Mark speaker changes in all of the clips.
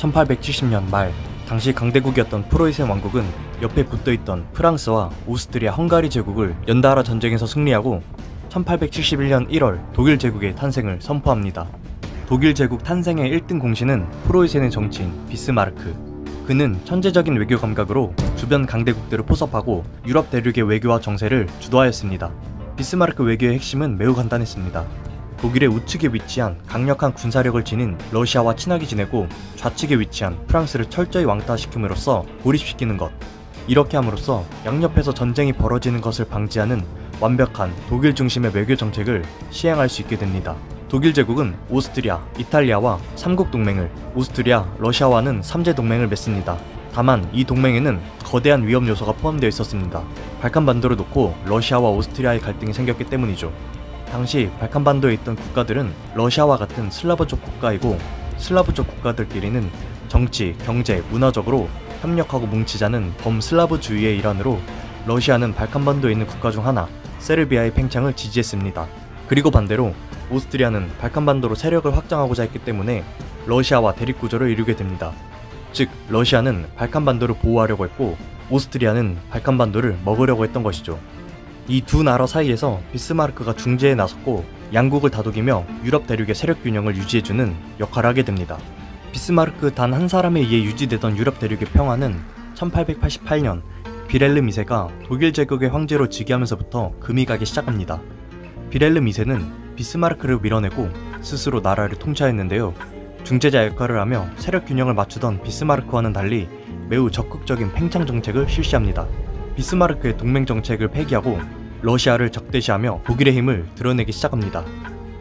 Speaker 1: 1870년 말 당시 강대국이었던 프로이센 왕국은 옆에 붙어있던 프랑스와 오스트리아 헝가리 제국을 연달아 전쟁에서 승리하고 1871년 1월 독일 제국의 탄생을 선포합니다. 독일 제국 탄생의 1등 공신은 프로이센의 정치인 비스마르크. 그는 천재적인 외교 감각으로 주변 강대국들을 포섭하고 유럽 대륙의 외교와 정세를 주도하였습니다. 비스마르크 외교의 핵심은 매우 간단했습니다. 독일의 우측에 위치한 강력한 군사력을 지닌 러시아와 친하게 지내고 좌측에 위치한 프랑스를 철저히 왕따시킴으로써 고립시키는 것. 이렇게 함으로써 양옆에서 전쟁이 벌어지는 것을 방지하는 완벽한 독일 중심의 외교 정책을 시행할 수 있게 됩니다. 독일 제국은 오스트리아, 이탈리아와 3국 동맹을, 오스트리아, 러시아와는 3제 동맹을 맺습니다. 다만 이 동맹에는 거대한 위험 요소가 포함되어 있었습니다. 발칸반도를 놓고 러시아와 오스트리아의 갈등이 생겼기 때문이죠. 당시 발칸반도에 있던 국가들은 러시아와 같은 슬라브족 국가이고 슬라브족 국가들끼리는 정치, 경제, 문화적으로 협력하고 뭉치자는 범슬라브주의의 일환으로 러시아는 발칸반도에 있는 국가 중 하나, 세르비아의 팽창을 지지했습니다. 그리고 반대로 오스트리아는 발칸반도로 세력을 확장하고자 했기 때문에 러시아와 대립구조를 이루게 됩니다. 즉, 러시아는 발칸반도를 보호하려고 했고 오스트리아는 발칸반도를 먹으려고 했던 것이죠. 이 두 나라 사이에서 비스마르크가 중재에 나섰고 양국을 다독이며 유럽 대륙의 세력 균형을 유지해주는 역할을 하게 됩니다. 비스마르크 단 한 사람에 의해 유지되던 유럽 대륙의 평화는 1888년 비렐름 2세가 독일 제국의 황제로 즉위하면서부터 금이 가기 시작합니다. 비렐름 2세는 비스마르크를 밀어내고 스스로 나라를 통치하였는데요. 중재자 역할을 하며 세력 균형을 맞추던 비스마르크와는 달리 매우 적극적인 팽창 정책을 실시합니다. 비스마르크의 동맹 정책을 폐기하고 러시아를 적대시하며 독일의 힘을 드러내기 시작합니다.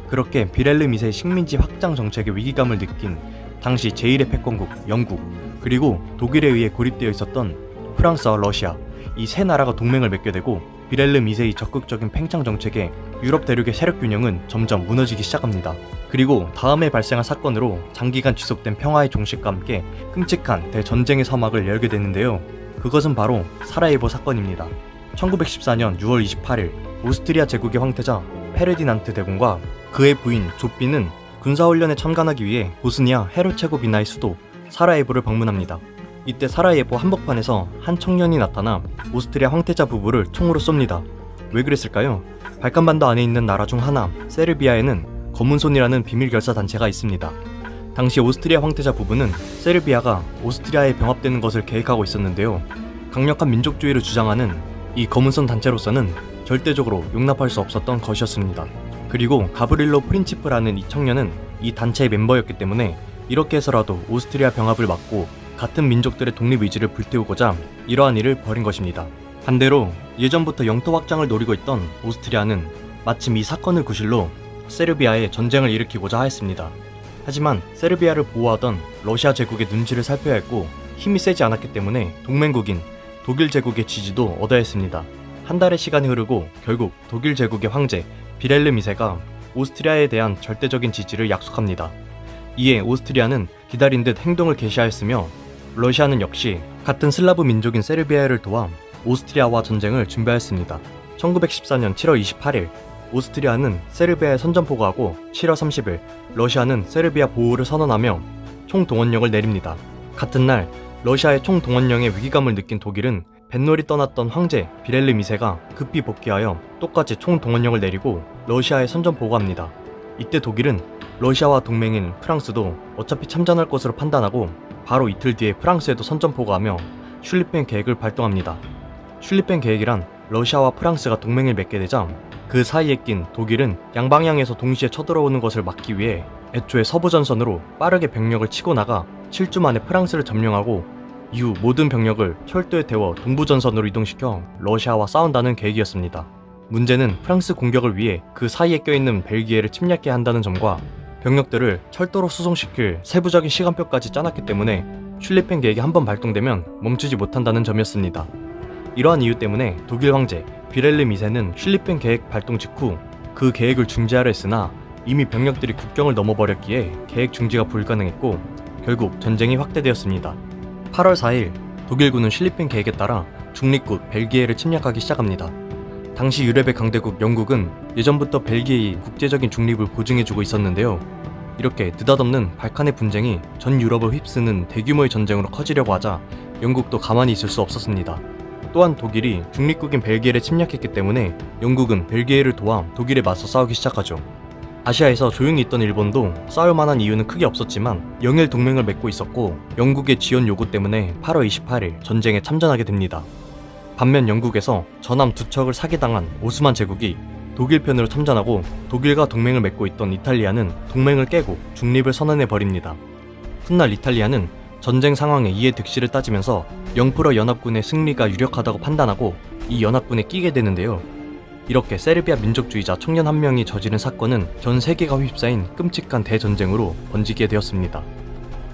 Speaker 1: 그렇게 비렐름 2세의 식민지 확장 정책의 위기감을 느낀 당시 제1의 패권국 영국, 그리고 독일에 의해 고립되어 있었던 프랑스와 러시아, 이 세 나라가 동맹을 맺게 되고 비렐름 2세의 적극적인 팽창 정책에 유럽 대륙의 세력 균형은 점점 무너지기 시작합니다. 그리고 다음에 발생한 사건으로 장기간 지속된 평화의 종식과 함께 끔찍한 대전쟁의 서막을 열게 되는데요. 그것은 바로 사라예보 사건입니다. 1914년 6월 28일 오스트리아 제국의 황태자 페르디난트 대공과 그의 부인 조피는 군사훈련에 참관하기 위해 보스니아 헤르체고비나의 수도 사라예보를 방문합니다. 이때 사라예보 한복판에서 한 청년이 나타나 오스트리아 황태자 부부를 총으로 쏩니다. 왜 그랬을까요? 발칸반도 안에 있는 나라 중 하나, 세르비아에는 검은손이라는 비밀결사 단체가 있습니다. 당시 오스트리아 황태자 부부는 세르비아가 오스트리아에 병합되는 것을 계획하고 있었는데요. 강력한 민족주의를 주장하는 이 검은손 단체로서는 절대적으로 용납할 수 없었던 것이었습니다. 그리고 가브릴로 프린치프라는 이 청년은 이 단체의 멤버였기 때문에 이렇게 해서라도 오스트리아 병합을 막고 같은 민족들의 독립의지를 불태우고자 이러한 일을 벌인 것입니다. 반대로 예전부터 영토 확장을 노리고 있던 오스트리아는 마침 이 사건을 구실로 세르비아에 전쟁을 일으키고자 하였습니다. 하지만 세르비아를 보호하던 러시아 제국의 눈치를 살펴야 했고 힘이 세지 않았기 때문에 동맹국인 독일 제국의 지지도 얻어야 했습니다. 한 달의 시간이 흐르고 결국 독일 제국의 황제 비렐름 2세가 오스트리아에 대한 절대적인 지지를 약속합니다. 이에 오스트리아는 기다린 듯 행동을 개시하였으며 러시아는 역시 같은 슬라브 민족인 세르비아를 도와 오스트리아와 전쟁을 준비하였습니다. 1914년 7월 28일 오스트리아는 세르비아에 선전포고하고 7월 30일 러시아는 세르비아 보호를 선언하며 총동원령을 내립니다. 같은 날 러시아의 총동원령의 위기감을 느낀 독일은 뱃놀이 떠났던 황제 비렐름 2세가 급히 복귀하여 똑같이 총동원령을 내리고 러시아에 선전포고합니다. 이때 독일은 러시아와 동맹인 프랑스도 어차피 참전할 것으로 판단하고 바로 이틀 뒤에 프랑스에도 선전포고하며 슐리펜 계획을 발동합니다. 슐리펜 계획이란 러시아와 프랑스가 동맹을 맺게 되자 그 사이에 낀 독일은 양방향에서 동시에 쳐들어오는 것을 막기 위해 애초에 서부전선으로 빠르게 병력을 치고 나가 7주 만에 프랑스를 점령하고 이후 모든 병력을 철도에 태워 동부전선으로 이동시켜 러시아와 싸운다는 계획이었습니다. 문제는 프랑스 공격을 위해 그 사이에 껴있는 벨기에를 침략해야 한다는 점과 병력들을 철도로 수송시킬 세부적인 시간표까지 짜놨기 때문에 슐리펜 계획이 한번 발동되면 멈추지 못한다는 점이었습니다. 이러한 이유 때문에 독일 황제 비렐름 2세는 슐리펜 계획 발동 직후 그 계획을 중지하려 했으나 이미 병력들이 국경을 넘어버렸기에 계획 중지가 불가능했고 결국 전쟁이 확대되었습니다. 8월 4일 독일군은 슐리펜 계획에 따라 중립국 벨기에를 침략하기 시작합니다. 당시 유럽의 강대국 영국은 예전부터 벨기에의 국제적인 중립을 보증해주고 있었는데요. 이렇게 느닷없는 발칸의 분쟁이 전 유럽을 휩쓰는 대규모의 전쟁으로 커지려고 하자 영국도 가만히 있을 수 없었습니다. 또한 독일이 중립국인 벨기에를 침략했기 때문에 영국은 벨기에를 도와 독일에 맞서 싸우기 시작하죠. 아시아에서 조용히 있던 일본도 싸울 만한 이유는 크게 없었지만 영일 동맹을 맺고 있었고 영국의 지원 요구 때문에 8월 28일 전쟁에 참전하게 됩니다. 반면 영국에서 전함 2척을 사기당한 오스만 제국이 독일 편으로 참전하고 독일과 동맹을 맺고 있던 이탈리아는 동맹을 깨고 중립을 선언해버립니다. 훗날 이탈리아는 전쟁 상황에 이해 득실을 따지면서 영프러 연합군의 승리가 유력하다고 판단하고 이 연합군에 끼게 되는데요. 이렇게 세르비아 민족주의자 청년 한 명이 저지른 사건은 전 세계가 휩싸인 끔찍한 대전쟁으로 번지게 되었습니다.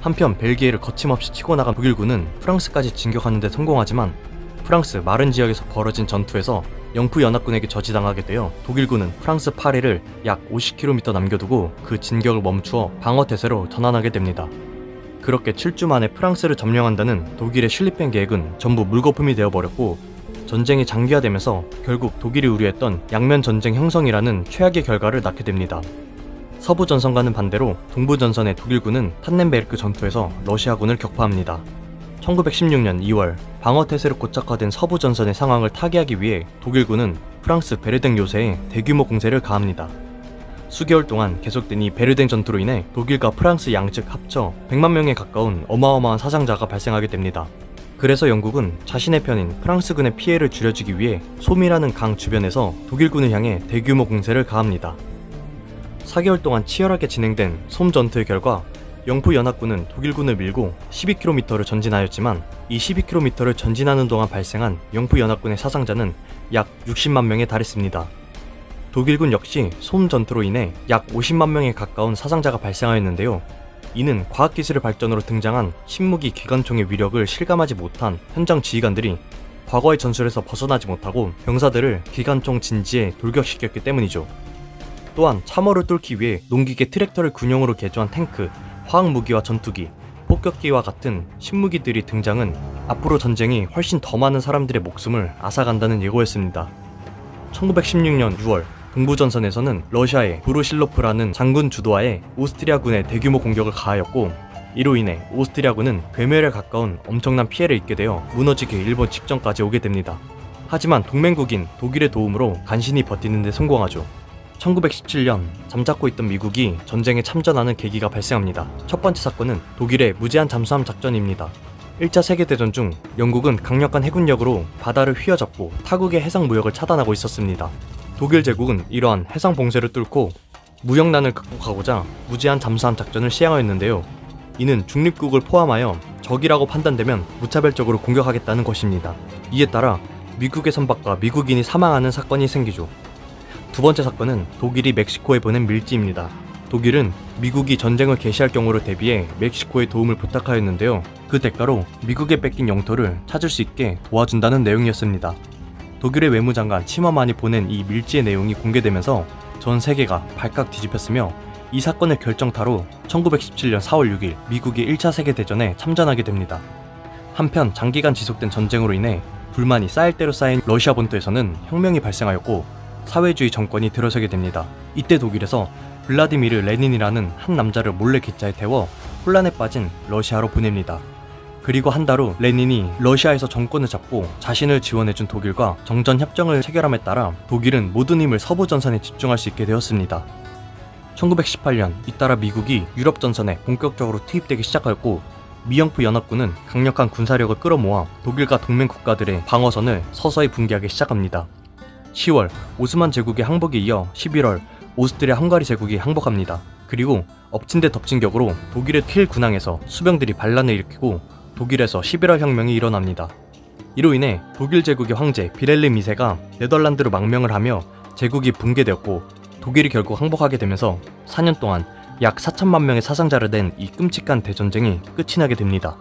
Speaker 1: 한편 벨기에를 거침없이 치고 나간 독일군은 프랑스까지 진격하는 데 성공하지만 프랑스 마른 지역에서 벌어진 전투에서 영프 연합군에게 저지당하게 되어 독일군은 프랑스 파리를 약 50km 남겨두고 그 진격을 멈추어 방어태세로 전환하게 됩니다. 그렇게 7주 만에 프랑스를 점령한다는 독일의 슐리펜 계획은 전부 물거품이 되어버렸고 전쟁이 장기화되면서 결국 독일이 우려했던 양면 전쟁 형성이라는 최악의 결과를 낳게 됩니다. 서부 전선과는 반대로 동부 전선의 독일군은 탄넨베르크 전투에서 러시아군을 격파합니다. 1916년 2월 방어태세로 고착화된 서부 전선의 상황을 타개하기 위해 독일군은 프랑스 베르댕 요새에 대규모 공세를 가합니다. 수개월 동안 계속된 이 베르댕 전투로 인해 독일과 프랑스 양측 합쳐 100만 명에 가까운 어마어마한 사상자가 발생하게 됩니다. 그래서 영국은 자신의 편인 프랑스군의 피해를 줄여주기 위해 솜이라는 강 주변에서 독일군을 향해 대규모 공세를 가합니다. 4개월 동안 치열하게 진행된 솜 전투의 결과 영프 연합군은 독일군을 밀고 12km를 전진하였지만 이 12km를 전진하는 동안 발생한 영프 연합군의 사상자는 약 60만 명에 달했습니다. 독일군 역시 솜 전투로 인해 약 50만 명에 가까운 사상자가 발생하였는데요. 이는 과학기술의 발전으로 등장한 신무기 기관총의 위력을 실감하지 못한 현장 지휘관들이 과거의 전술에서 벗어나지 못하고 병사들을 기관총 진지에 돌격시켰기 때문이죠. 또한 참호를 뚫기 위해 농기계 트랙터를 군용으로 개조한 탱크, 화학무기와 전투기, 폭격기와 같은 신무기들이 등장은 앞으로 전쟁이 훨씬 더 많은 사람들의 목숨을 앗아간다는 예고였습니다. 1916년 6월 동부전선에서는 러시아의 브루실로프라는 장군 주도하에 오스트리아군의 대규모 공격을 가하였고 이로 인해 오스트리아군은 괴멸에 가까운 엄청난 피해를 입게 되어 무너지기 일본 직전까지 오게 됩니다. 하지만 동맹국인 독일의 도움으로 간신히 버티는 데 성공하죠. 1917년 잠자코 있던 미국이 전쟁에 참전하는 계기가 발생합니다. 첫 번째 사건은 독일의 무제한 잠수함 작전입니다. 1차 세계대전 중 영국은 강력한 해군력으로 바다를 휘어잡고 타국의 해상 무역을 차단하고 있었습니다. 독일 제국은 이러한 해상 봉쇄를 뚫고 무역난을 극복하고자 무제한 잠수함 작전을 시행하였는데요. 이는 중립국을 포함하여 적이라고 판단되면 무차별적으로 공격하겠다는 것입니다. 이에 따라 미국의 선박과 미국인이 사망하는 사건이 생기죠. 두 번째 사건은 독일이 멕시코에 보낸 밀지입니다. 독일은 미국이 전쟁을 개시할 경우를 대비해 멕시코의 도움을 부탁하였는데요. 그 대가로 미국에 뺏긴 영토를 찾을 수 있게 도와준다는 내용이었습니다. 독일의 외무장관 치머만이 보낸 이 밀지의 내용이 공개되면서 전 세계가 발칵 뒤집혔으며 이 사건의 결정타로 1917년 4월 6일 미국이 1차 세계대전에 참전하게 됩니다. 한편 장기간 지속된 전쟁으로 인해 불만이 쌓일 대로 쌓인 러시아 본토에서는 혁명이 발생하였고 사회주의 정권이 들어서게 됩니다. 이때 독일에서 블라디미르 레닌이라는 한 남자를 몰래 기차에 태워 혼란에 빠진 러시아로 보냅니다. 그리고 한 달 후 레닌이 러시아에서 정권을 잡고 자신을 지원해준 독일과 정전협정을 체결함에 따라 독일은 모든 힘을 서부 전선에 집중할 수 있게 되었습니다. 1918년 잇따라 미국이 유럽 전선에 본격적으로 투입되기 시작하였고 미영프 연합군은 강력한 군사력을 끌어모아 독일과 동맹 국가들의 방어선을 서서히 붕괴하기 시작합니다. 10월 오스만 제국의 항복에 이어 11월 오스트리아 헝가리 제국이 항복합니다. 그리고 엎친 데 덮친 격으로 독일의 킬 군항에서 수병들이 반란을 일으키고 독일에서 11월 혁명이 일어납니다. 이로 인해 독일 제국의 황제 비렐름 2세가 네덜란드로 망명을 하며 제국이 붕괴되었고 독일이 결국 항복하게 되면서 4년 동안 약 4천만 명의 사상자를 낸 이 끔찍한 대전쟁이 끝이 나게 됩니다.